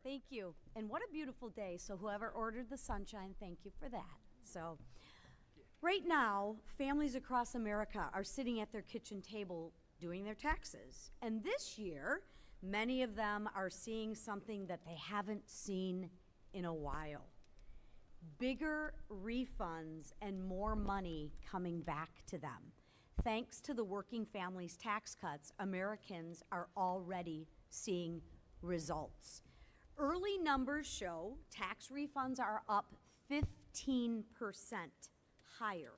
Thank you. And what a beautiful day. So whoever ordered the sunshine, thank you for that. So right now, families across America are sitting at their kitchen table doing their taxes. And this year, many of them are seeing something that they haven't seen in a while. Bigger refunds and more money coming back to them. Thanks to the working families tax cuts, Americans are already seeing results. Early numbers show tax refunds are up 15% higher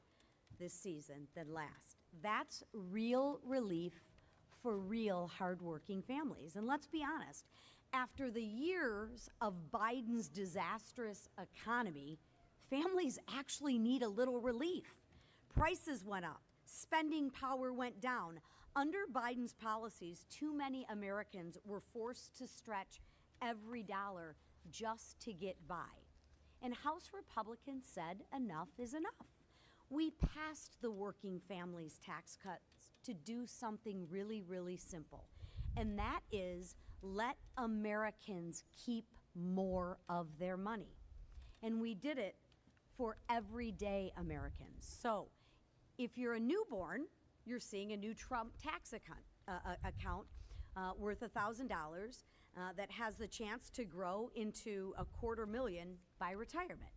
this season than last. That's real relief for real hardworking families. And let's be honest, after the years of Biden's disastrous economy, families actually need a little relief. Prices went up. Spending power went down. Under Biden's policies, too many Americans were forced to stretch every dollar just to get by. And House Republicans said enough is enough. We passed the working families tax cuts to do something really, really simple. And that is let Americans keep more of their money. And we did it for everyday Americans. So if you're a newborn, you're seeing a new Trump tax account worth $1,000 that has the chance to grow into $250,000 by retirement.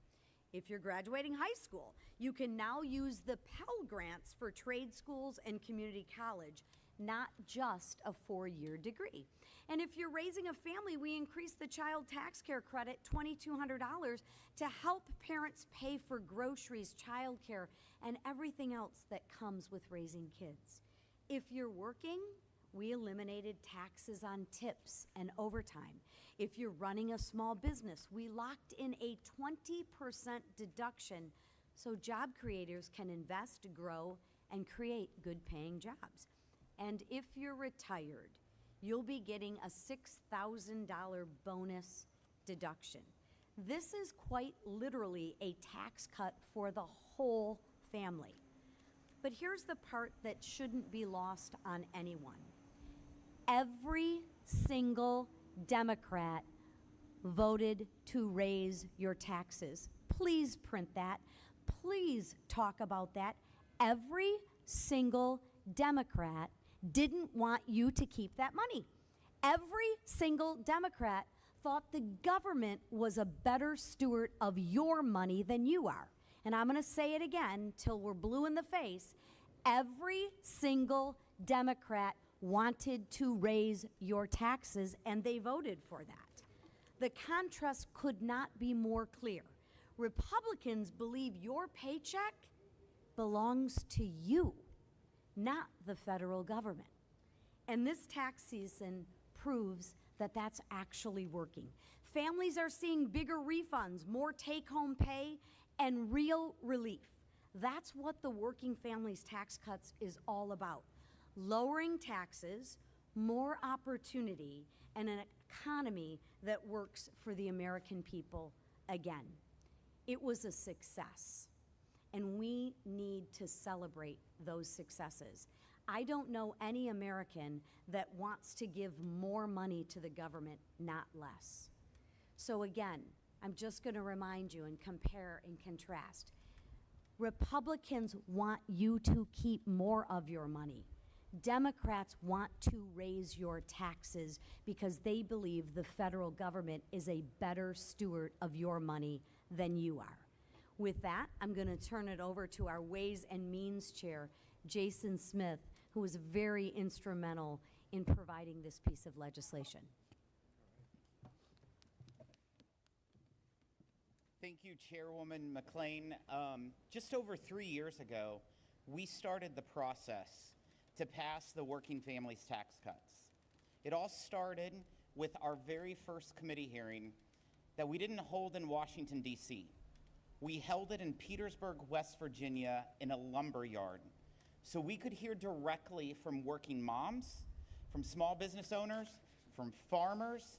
If you're graduating high school, you can now use the Pell Grants for trade schools and community college, not just a 4-year degree. And if you're raising a family, we increased the child tax care credit $2,200 to help parents pay for groceries, childcare, and everything else that comes with raising kids. If you're working, we eliminated taxes on tips and overtime. If you're running a small business, we locked in a 20% deduction so job creators can invest, grow, and create good-paying jobs. And if you're retired, you'll be getting a $6,000 bonus deduction. This is quite literally a tax cut for the whole family. But here's the part that shouldn't be lost on anyone. Every single Democrat voted to raise your taxes. Please print that. Please talk about that. Every single Democrat didn't want you to keep that money. Every single Democrat thought the government was a better steward of your money than you are. And I'm going to say it again till we're blue in the face. Every single Democrat wanted to raise your taxes, and they voted for that. The contrast could not be more clear. Republicans believe your paycheck belongs to you, not the federal government. And this tax season proves that that's actually working. Families are seeing bigger refunds, more take-home pay, and real relief. That's what the Working Families Tax Cuts is all about. Lowering taxes, more opportunity, and an economy that works for the American people again. It was a success, and we need to celebrate those successes. I don't know any American that wants to give more money to the government, not less. So again, I'm just going to remind you and compare and contrast. Republicans want you to keep more of your money. Democrats want to raise your taxes because they believe the federal government is a better steward of your money than you are. With that, I'm going to turn it over to our Ways and Means Chair, Jason Smith, who was very instrumental in providing this piece of legislation. Thank you, Chairwoman McClain. Just over 3 years ago, we started the process to pass the Working Families Tax Cuts. It all started with our very first committee hearing that we didn't hold in Washington, D.C. We held it in Petersburg, West Virginia, in a lumber yard, so we could hear directly from working moms, from small business owners, from farmers,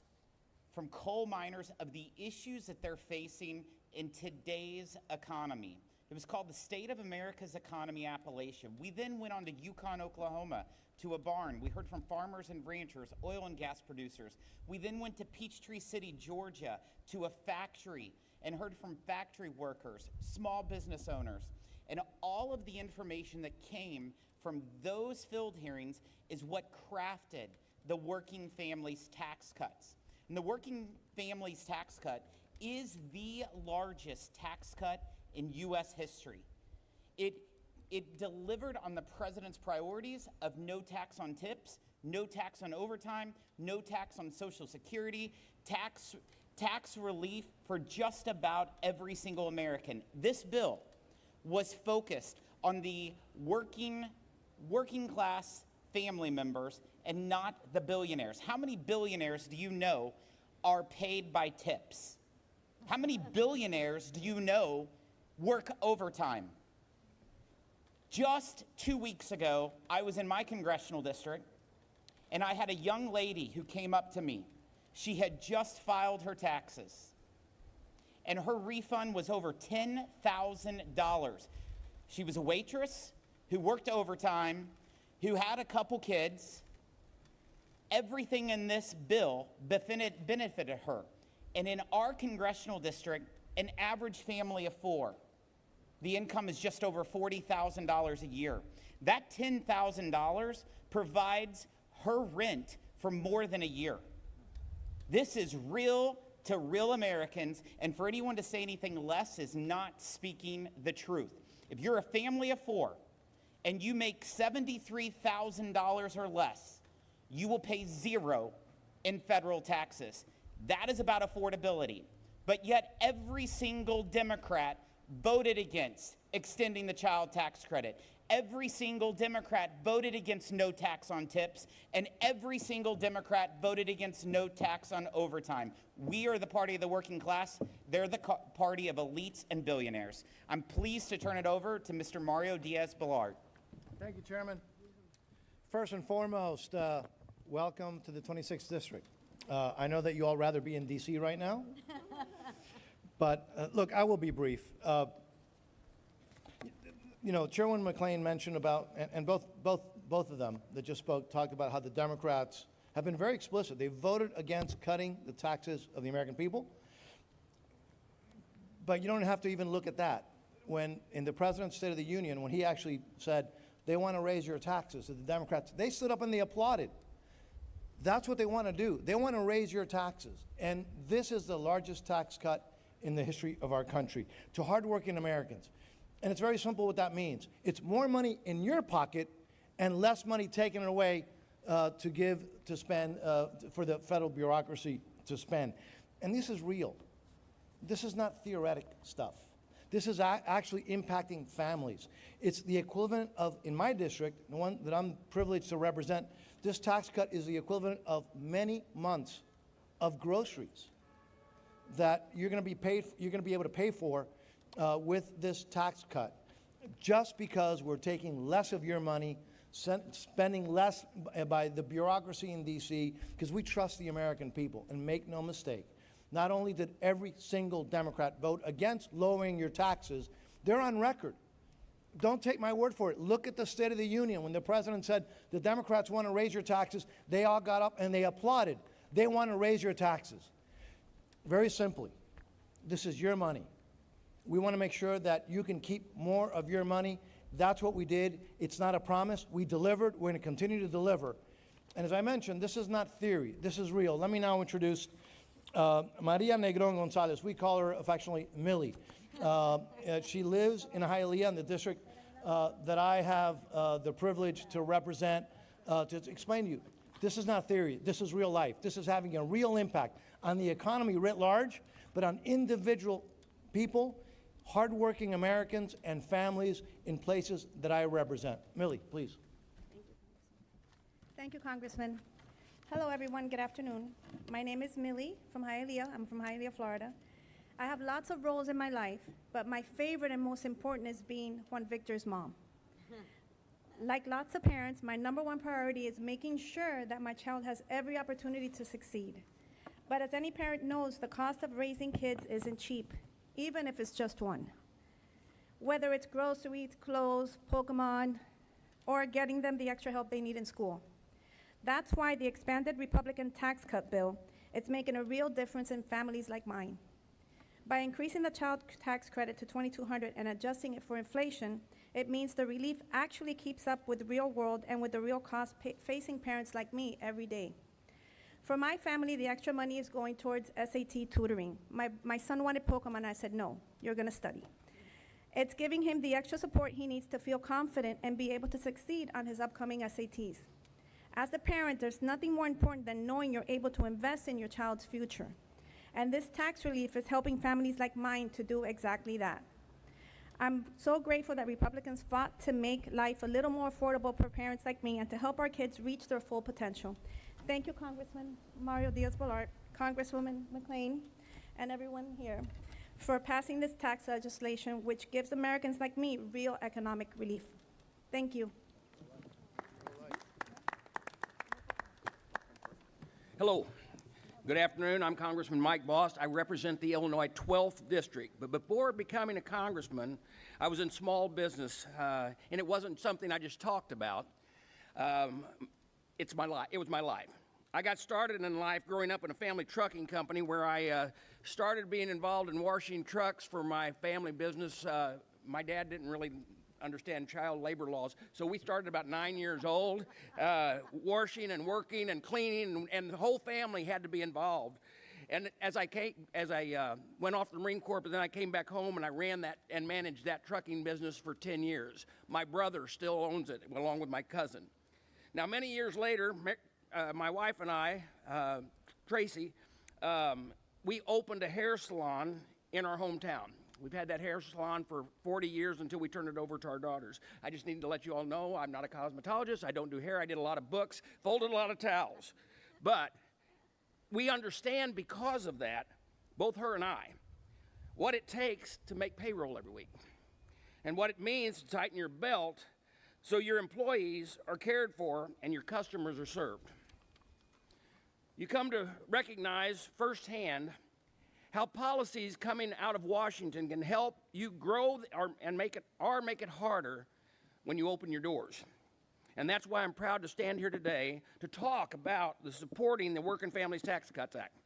from coal miners of the issues that they're facing in today's economy. It was called the State of America's Economy Appalachia. We then went on to Yukon, Oklahoma, to a barn. We heard from farmers and ranchers, oil and gas producers. We then went to Peachtree City, Georgia, to a factory and heard from factory workers, small business owners. And all of the information that came from those field hearings is what crafted the Working Families Tax Cuts. And the Working Families Tax Cut is the largest tax cut in U.S. history. It delivered on the president's priorities of no tax on tips, no tax on overtime, no tax on Social Security, tax relief for just about every single American. This bill was focused on the working class family members and not the billionaires. How many billionaires do you know are paid by tips? How many billionaires do you know work overtime? Just 2 weeks ago, I was in my congressional district, and I had a young lady who came up to me. She had just filed her taxes, and her refund was over $10,000. She was a waitress who worked overtime, who had a couple kids. Everything in this bill benefited her. And in our congressional district, an average family of four, the income is just over $40,000 a year. That $10,000 provides her rent for more than a year. This is real to real Americans, and for anyone to say anything less is not speaking the truth. If you're a family of four and you make $73,000 or less, you will pay zero in federal taxes. That is about affordability. But yet every single Democrat voted against extending the child tax credit. Every single Democrat voted against no tax on tips, and every single Democrat voted against no tax on overtime. We are the party of the working class. They're the party of elites and billionaires. I'm pleased to turn it over to Mr. Mario Diaz-Balart. Thank you, Chairman. First and foremost, welcome to the 26th District. I know that you all rather be in D.C. right now, but look, I will be brief. Chairman McLean mentioned about, and both of them that just spoke talked about how the Democrats have been very explicit. They voted against cutting the taxes of the American people. But you don't have to even look at that. When in the President's State of the Union, when he actually said they want to raise your taxes, the Democrats, they stood up and they applauded. That's what they want to do. They want to raise your taxes. And this is the largest tax cut in the history of our country to hardworking Americans. And it's very simple what that means. It's more money in your pocket and less money taken away to spend for the federal bureaucracy to spend. And this is real. This is not theoretic stuff. This is actually impacting families. It's the equivalent of, in my district, the one that I'm privileged to represent, this tax cut is the equivalent of many months of groceries that you're going to be able to pay for with this tax cut, just because we're taking less of your money, spending less by the bureaucracy in D.C., because we trust the American people. And make no mistake, not only did every single Democrat vote against lowering your taxes, they're on record. Don't take my word for it. Look at the State of the Union. When the President said the Democrats want to raise your taxes, they all got up and they applauded. They want to raise your taxes. Very simply, this is your money. We want to make sure that you can keep more of your money. That's what we did. It's not a promise. We delivered. We're going to continue to deliver. And as I mentioned, this is not theory. This is real. Let me now introduce Maria Negron Gonzalez. We call her affectionately Millie. She lives in Hialeah, in the district that I have the privilege to represent. To explain to you, this is not theory. This is real life. This is having a real impact on the economy writ large, but on individual people, hardworking Americans and families in places that I represent. Millie, please. Thank you, Congressman. Hello, everyone. Good afternoon. My name is Millie from Hialeah. I'm from Hialeah, Florida. I have lots of roles in my life, but my favorite and most important is being Juan Victor's mom. Like lots of parents, my #1 priority is making sure that my child has every opportunity to succeed. But as any parent knows, the cost of raising kids isn't cheap, even if it's just one. whether it's groceries, clothes, Pokemon, or getting them the extra help they need in school. That's why the expanded Republican tax cut bill is making a real difference in families like mine. By increasing the child tax credit to $2,200 and adjusting it for inflation, it means the relief actually keeps up with the real world and with the real costs facing parents like me every day. For my family, the extra money is going towards SAT tutoring. My son wanted Pokemon, I said, no, you're gonna study. It's giving him the extra support he needs to feel confident and be able to succeed on his upcoming SATs. As a parent, there's nothing more important than knowing you're able to invest in your child's future. And this tax relief is helping families like mine to do exactly that. I'm so grateful that Republicans fought to make life a little more affordable for parents like me and to help our kids reach their full potential. Thank you, Congressman Mario Diaz-Balart, Congresswoman McClain, and everyone here for passing this tax legislation, which gives Americans like me real economic relief. Thank you. Hello. Good afternoon. I'm Congressman Mike Bost. I represent the Illinois 12th District. But before becoming a congressman, I was in small business, and it wasn't something I just talked about. It's my life. It was my life. I got started in life growing up in a family trucking company where I started being involved in washing trucks for my family business. My dad didn't really understand child labor laws, so we started about 9 years old, washing and working and cleaning, and the whole family had to be involved. And as I went off the Marine Corps, but then I came back home and I ran that and managed that trucking business for 10 years. My brother still owns it, along with my cousin. Now, many years later, my wife and I, Tracy, we opened a hair salon in our hometown. We've had that hair salon for 40 years until we turned it over to our daughters. I just need to let you all know I'm not a cosmetologist. I don't do hair. I did a lot of books, folded a lot of towels. But we understand because of that, both her and I, what it takes to make payroll every week and what it means to tighten your belt so your employees are cared for and your customers are served. You come to recognize firsthand how policies coming out of Washington can help you grow and make it harder when you open your doors. And that's why I'm proud to stand here today to talk about supporting the Working Families Tax Cuts Act.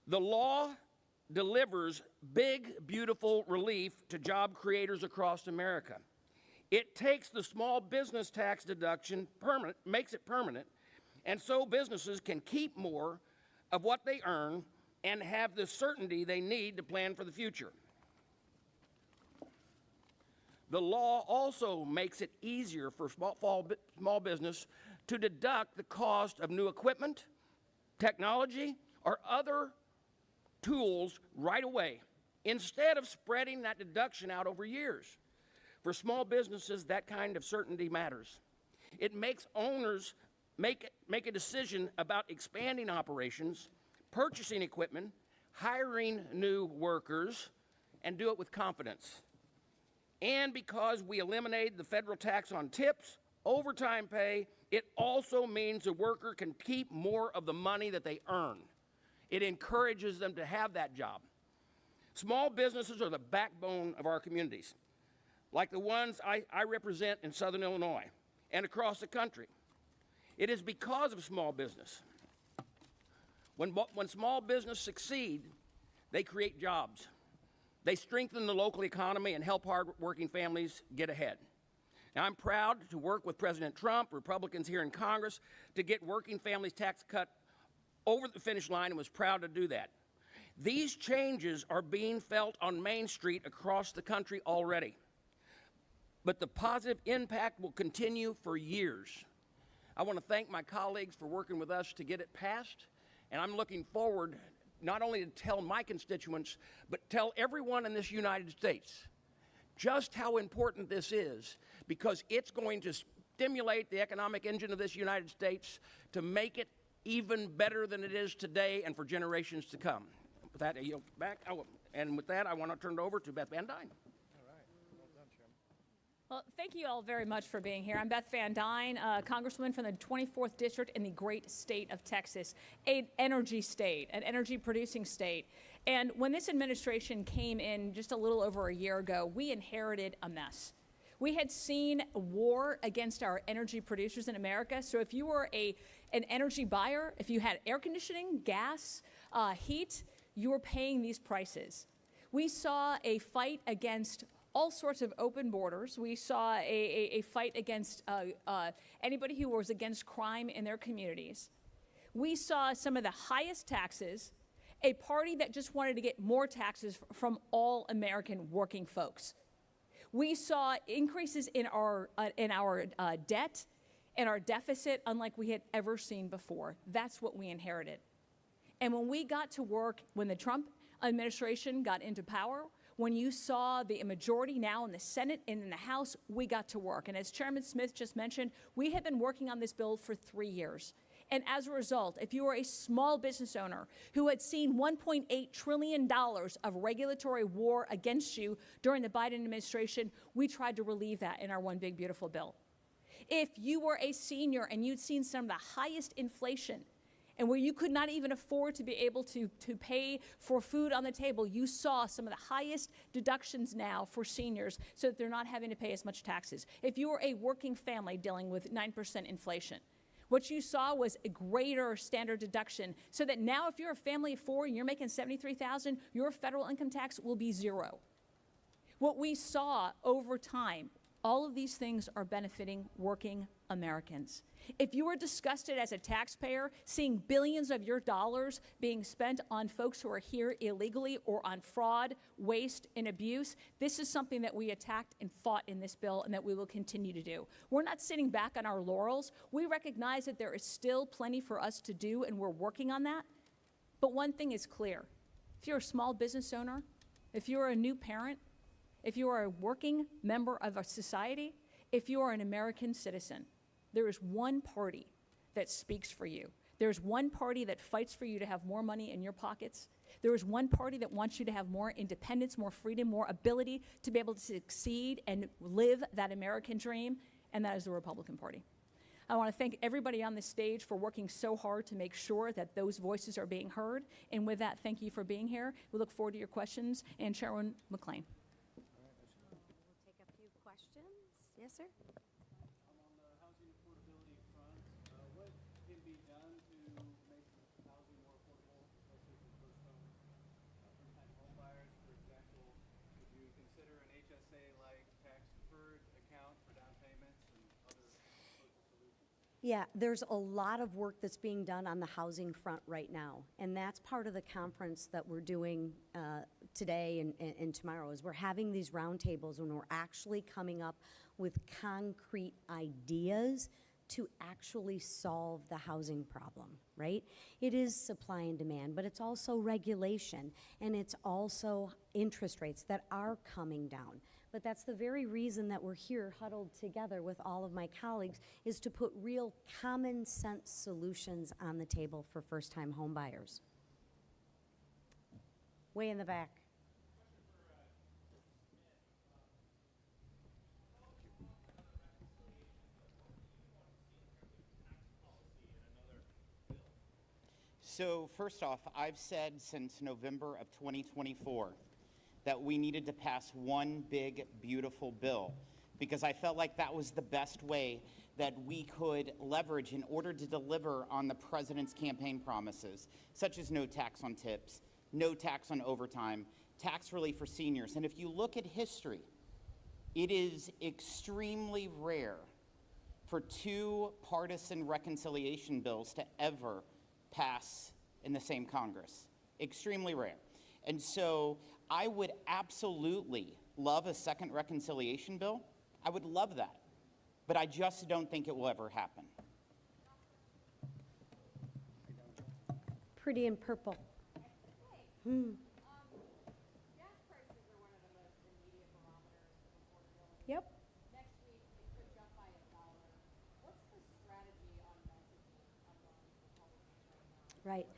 The law delivers big, beautiful relief to job creators across America. It takes the small business tax deduction permanent, makes it permanent, and so businesses can keep more of what they earn and have the certainty they need to plan for the future. The law also makes it easier for small business to deduct the cost of new equipment, technology, or other tools right away, instead of spreading that deduction out over years. For small businesses, that kind of certainty matters. It makes owners make a decision about expanding operations, purchasing equipment, hiring new workers, and do it with confidence. And because we eliminated the federal tax on tips, overtime pay, it also means the worker can keep more of the money that they earn. It encourages them to have that job. Small businesses are the backbone of our communities, like the ones I represent in Southern Illinois and across the country. It is because of small business. When small business succeed, they create jobs. They strengthen the local economy and help hard-working families get ahead. Now, I'm proud to work with President Trump, Republicans here in Congress, to get Working Families Tax Cut over the finish line, and was proud to do that. These changes are being felt on Main Street across the country already, but the positive impact will continue for years. I want to thank my colleagues for working with us to get it passed, and I'm looking forward not only to tell my constituents, but tell everyone in this United States just how important this is, because it's going to stimulate the economic engine of this United States to make it even better than it is today and for generations to come. With that, I yield back. And with that, I want to turn it over to Beth Van Dyne. Well, thank you all very much for being here. I'm Beth Van Dyne, Congresswoman from the 24th District in the great state of Texas, an energy state, an energy-producing state. And when this administration came in just a little over a year ago, we inherited a mess. We had seen a war against our energy producers in America. So if you were an energy buyer, if you had air conditioning, gas, heat, you were paying these prices. We saw a fight against all sorts of open borders. We saw a fight against anybody who was against crime in their communities. We saw some of the highest taxes, a party that just wanted to get more taxes from all American working folks. We saw increases in our debt and our deficit unlike we had ever seen before. That's what we inherited. And when we got to work, when the Trump administration got into power, when you saw the majority now in the Senate and in the House, we got to work. And as Chairman Smith just mentioned, we have been working on this bill for 3 years. And as a result, if you are a small business owner who had seen $1.8 trillion of regulatory war against you during the Biden administration, we tried to relieve that in our One Big Beautiful Bill. If you were a senior and you'd seen some of the highest inflation and where you could not even afford to be able to pay for food on the table, you saw some of the highest deductions now for seniors so that they're not having to pay as much taxes. If you were a working family dealing with 9% inflation, what you saw was a greater standard deduction so that now if you're a family of 4 and you're making $73,000, your federal income tax will be 0. What we saw over time, all of these things are benefiting working Americans. If you are disgusted as a taxpayer seeing billions of your dollars being spent on folks who are here illegally or on fraud, waste, and abuse, this is something that we attacked and fought in this bill and that we will continue to do. We're not sitting back on our laurels. We recognize that there is still plenty for us to do, and we're working on that. But one thing is clear. If you're a small business owner, if you're a new parent, if you are a working member of a society, if you are an American citizen, there is one party that speaks for you. There's one party that fights for you to have more money in your pockets. There is one party that wants you to have more independence, more freedom, more ability to be able to succeed and live that American dream, and that is the Republican Party. I want to thank everybody on this stage for working so hard to make sure that those voices are being heard. And with that, thank you for being here. We look forward to your questions. And Chairman McLean. We'll take a few questions. Yes, sir? On the housing affordability front, what can be done to make housing more affordable, especially for first-time home buyers? For example, would you consider an HSA-like tax-deferred account for down payments and other sorts of solutions? Yeah, there's a lot of work that's being done on the housing front right now, and that's part of the conference that we're doing today and tomorrow, is we're having these roundtables when we're actually coming up with concrete ideas to actually solve the housing problem, right? It is supply and demand, but it's also regulation, and it's also interest rates that are coming down. But that's the very reason that we're here huddled together with all of my colleagues, is to put real common sense solutions on the table for first-time home buyers. Way in the back. So first off, I've said since November of 2024 that we needed to pass one big, beautiful bill, because I felt like that was the best way that we could leverage in order to deliver on the president's campaign promises, such as no tax on tips, no tax on overtime, tax relief for seniors. And if you look at history, it is extremely rare for two partisan reconciliation bills to ever pass in the same Congress. Extremely rare. And so I would absolutely love a second reconciliation bill. I would love that. But I just don't think it will ever happen. Pretty in purple. Gas prices are one of the most immediate barometers of affordability. Yep. Next week, it could jump by $1. What's the strategy on messaging among Republicans right now?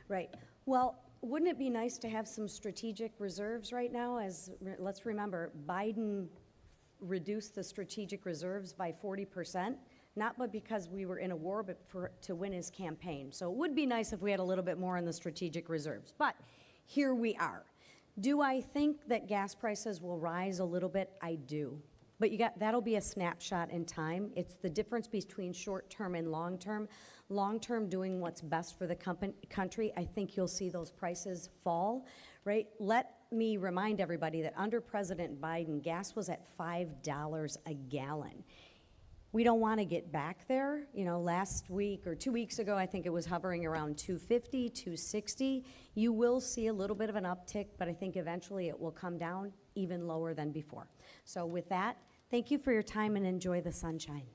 Right. Well, wouldn't it be nice to have some strategic reserves right now? Let's remember, Biden reduced the strategic reserves by 40%, not but because we were in a war, but to win his campaign. So it would be nice if we had a little bit more in the strategic reserves. But here we are. Do I think that gas prices will rise a little bit? I do. But that'll be a snapshot in time. It's the difference between short-term and long-term. Long-term, doing what's best for the country, I think you'll see those prices fall, right? Let me remind everybody that under President Biden, gas was at $5 a gallon. We don't want to get back there. You know, last week or 2 weeks ago, I think it was hovering around $2.50, $2.60. You will see a little bit of an uptick, but I think eventually it will come down even lower than before. So with that, thank you for your time and enjoy the sunshine.